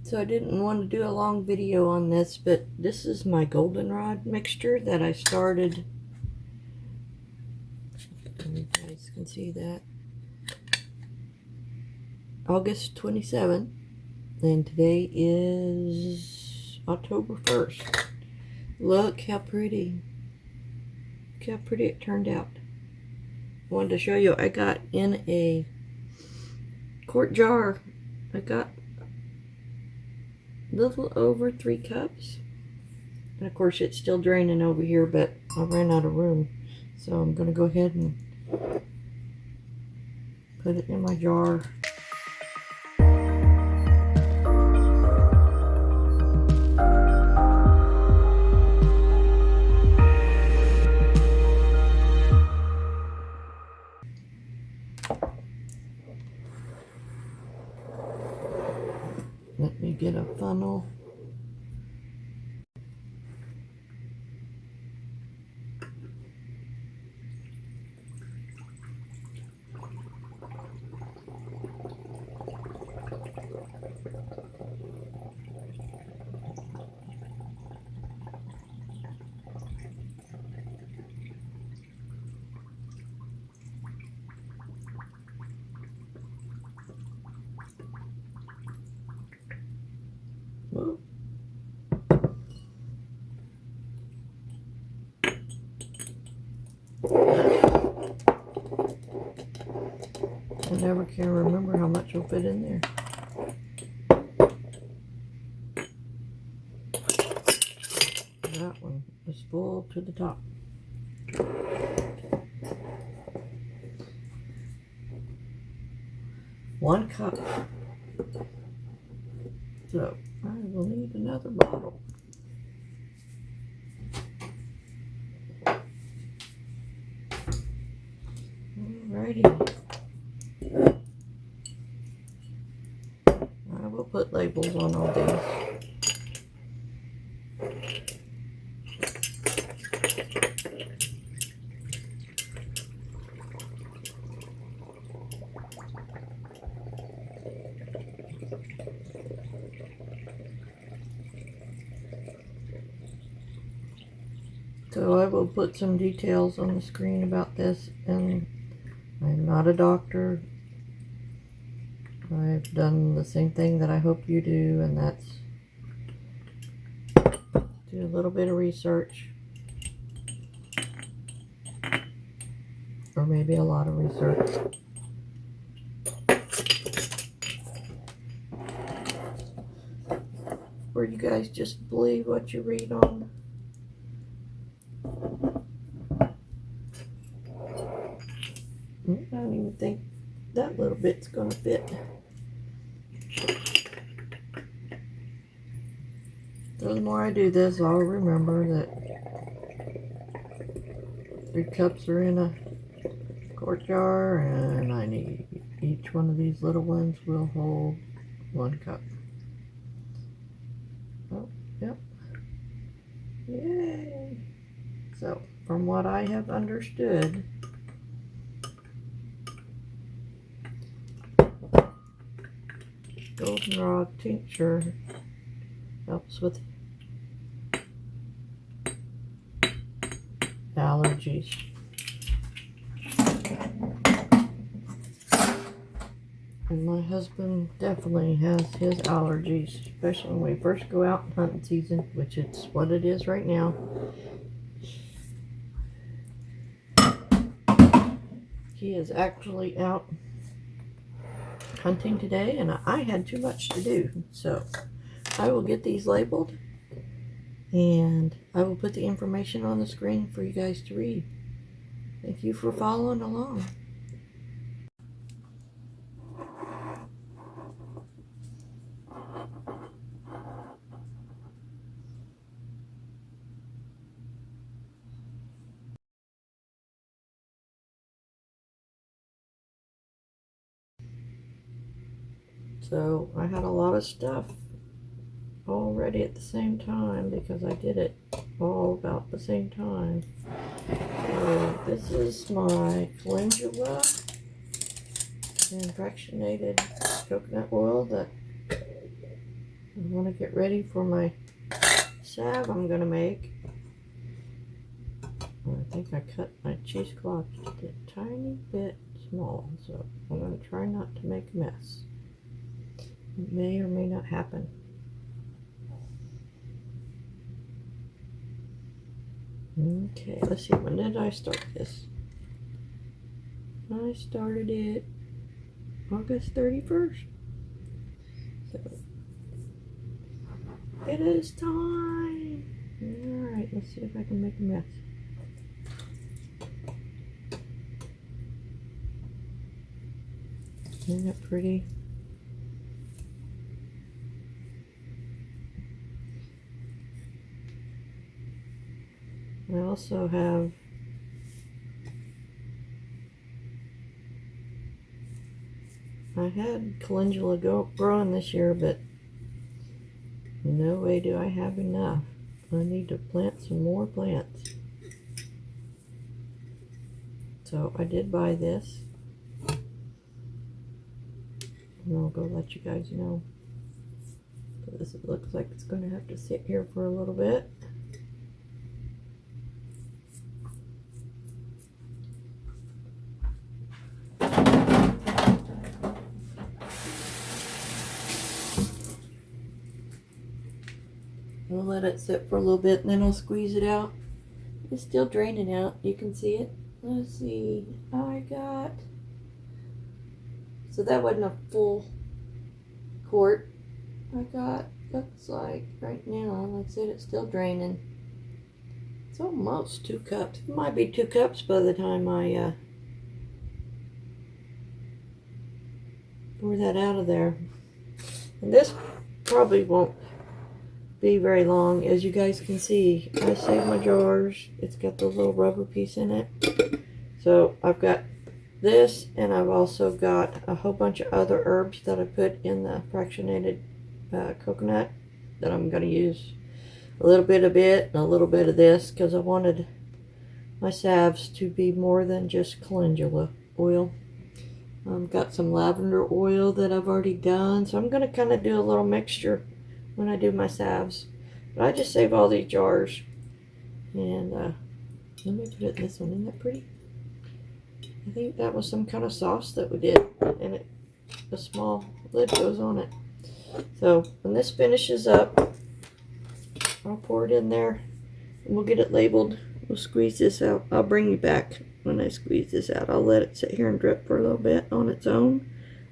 So I didn't want to do a long video on this, but this is my goldenrod mixture that I started. You guys can see that. August 27th, and today is October 1st. Look how pretty. Look how pretty it turned out. I wanted to show you, I got in a quart jar. I got a little over 3 cups. And of course it's still draining over here, but I ran out of room. So I'm going to go ahead and put it in my jar. Let me get a funnel. Whoa. I never can remember how much will fit in there. That one is full to the top. One cup. So I will need another bottle. Alrighty. I will put labels on all these. So I will put some details on the screen about this, and I'm not a doctor. I've done the same thing that I hope you do, and that's do a little bit of research, or maybe a lot of research. Or you guys just believe what you read on. I don't even think that little bit's gonna fit. So the more I do this, I'll remember that 3 cups are in a quart jar, and I need each one of these little ones will hold 1 cup. Oh, yep. Yay! So, from what I have understood, goldenrod tincture helps with allergies. And my husband definitely has his allergies, especially when we first go out in hunting season, which it's what it is right now. He is actually out hunting today, and I had too much to do, so I will get these labeled, and I will put the information on the screen for you guys to read. Thank you for following along. So I had a lot of stuff all ready at the same time because I did it all about the same time. So this is my calendula and fractionated coconut oil that I want to get ready for my salve I'm going to make. I think I cut my cheesecloth just a tiny bit small, so I'm going to try not to make a mess. It may or may not happen. Okay, let's see, when did I start this? I started it August 31st. So, it is time! Alright, let's see if I can make a mess. Isn't that pretty? I also have I had calendula growing this year, but no way do I have enough. I need to plant some more plants. So I did buy this. And I'll go let you guys know. This looks like it's going to have to sit here for a little bit. We'll let it sit for a little bit and then I'll squeeze it out. It's still draining out. You can see it. Let's see. So that wasn't a full quart. Looks like right now, like I said, it's still draining. It's almost 2 cups. It might be 2 cups by the time I pour that out of there. And this probably won't be very long. As you guys can see, I saved my jars. It's got the little rubber piece in it. So I've got this, and I've also got a whole bunch of other herbs that I put in the fractionated coconut that I'm going to use a little bit of it and a little bit of this, because I wanted my salves to be more than just calendula oil. I've got some lavender oil that I've already done, so I'm going to kind of do a little mixture when I do my salves. But I just save all these jars. And let me put it in this one. Isn't that pretty? I think that was some kind of sauce that we did. And a small lid goes on it. So when this finishes up, I'll pour it in there. And we'll get it labeled. We'll squeeze this out. I'll bring you back when I squeeze this out. I'll let it sit here and drip for a little bit on its own.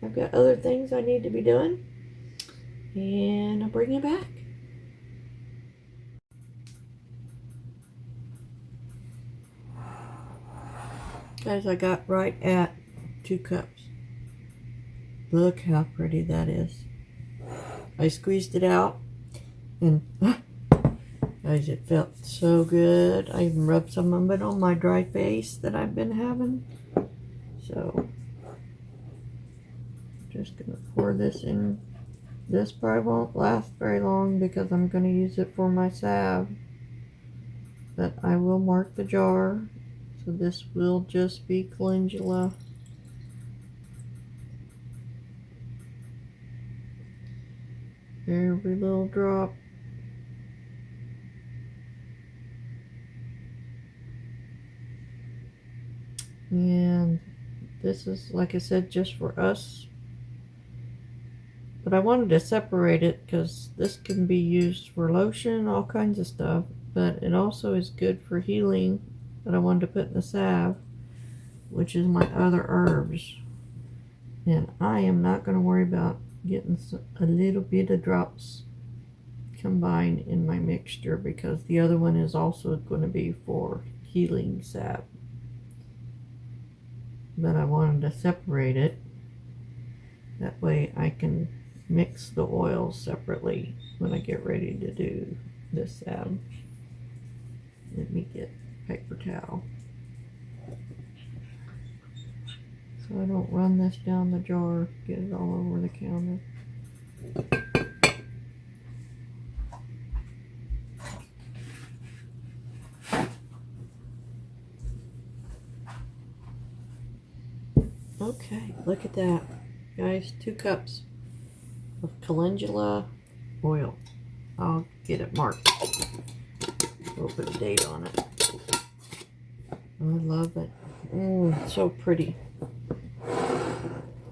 I've got other things I need to be doing. And I'll bring you back. Guys, I got right at 2 cups. Look how pretty that is. I squeezed it out, and guys, it felt so good. I even rubbed some of it on my dry face that I've been having. So, just gonna pour this in. This probably won't last very long because I'm going to use it for my salve. But I will mark the jar. So this will just be calendula. Every little drop. And this is, like I said, just for us. But I wanted to separate it because this can be used for lotion, all kinds of stuff. But it also is good for healing that I wanted to put in the salve, which is my other herbs. And I am not going to worry about getting a little bit of drops combined in my mixture, because the other one is also going to be for healing salve. But I wanted to separate it. That way I can mix the oils separately when I get ready to do this salve. Let me get paper towel so I don't run this down the jar, get it all over the counter. Okay, look at that, guys. 2 cups of calendula oil. I'll get it marked. We'll put a date on it. I love it. So pretty.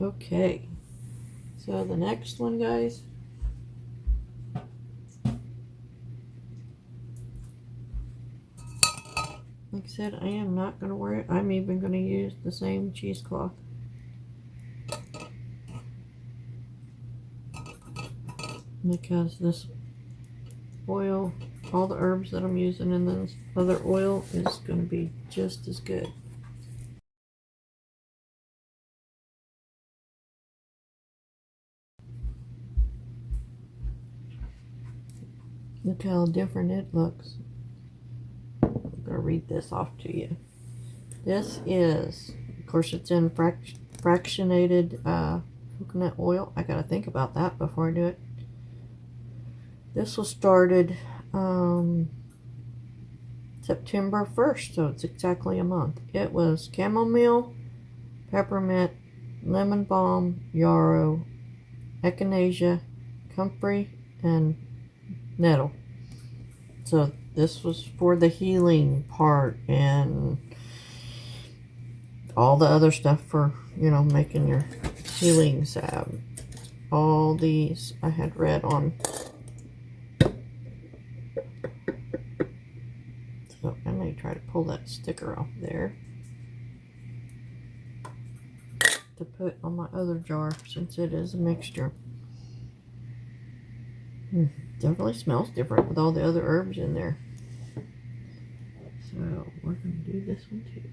Okay. So the next one, guys. Like I said, I am not going to wear it. I'm even going to use the same cheesecloth. Because this oil, all the herbs that I'm using in this other oil is going to be just as good. Look how different it looks. I'm going to read this off to you. This is, of course, it's in fractionated coconut oil. I got to think about that before I do it. This was started September 1st, so it's exactly a month. It was chamomile, peppermint, lemon balm, yarrow, echinacea, comfrey, and nettle. So this was for the healing part and all the other stuff for, you know, making your healing salve. All these I had read on. So I may try to pull that sticker off there to put on my other jar since it is a mixture. Definitely smells different with all the other herbs in there. So we're going to do this one too.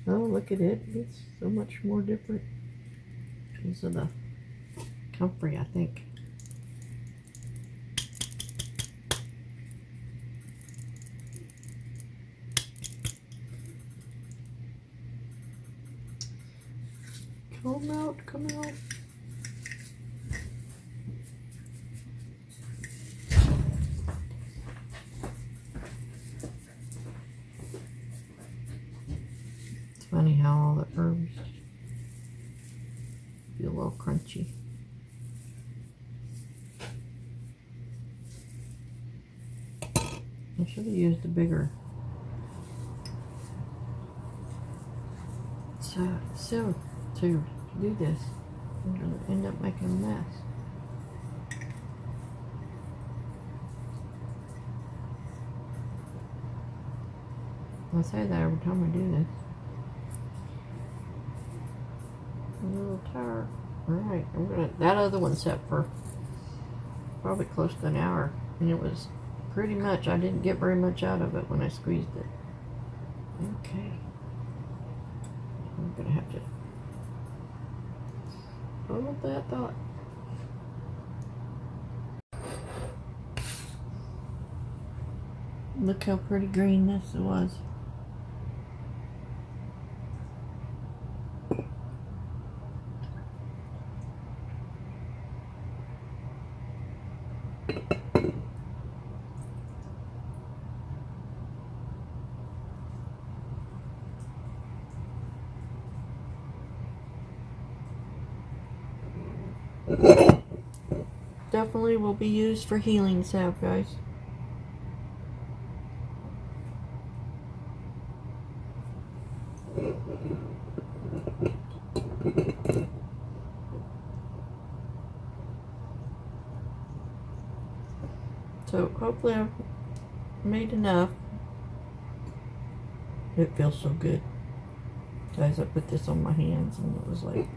Oh, look at it. It's so much more different because of the comfrey, I think. Come out, come out. It's funny how all the herbs feel a little crunchy. I should have used a bigger. So to do this, I'm going to end up making a mess. I say that every time I do this. I'm a little tired. Alright, that other one set for probably close to an hour. And it was pretty much, I didn't get very much out of it when I squeezed it. Okay. I'm going to have to hold that thought. Look how pretty green this was. Definitely will be used for healing salve, guys. So hopefully I've made enough. It feels so good. Guys, I put this on my hands and it was like,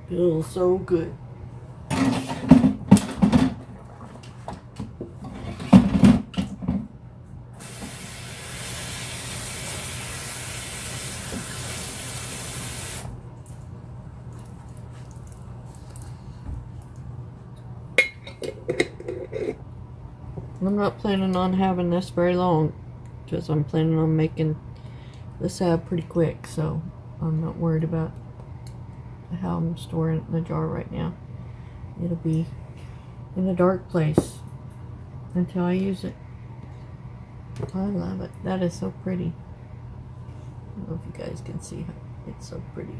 feels so good. I'm not planning on having this very long because I'm planning on making the salve pretty quick, so I'm not worried about how I'm storing it in the jar right now. It'll be in a dark place until I use it. I love it. That is so pretty. I don't know if you guys can see how it's so pretty.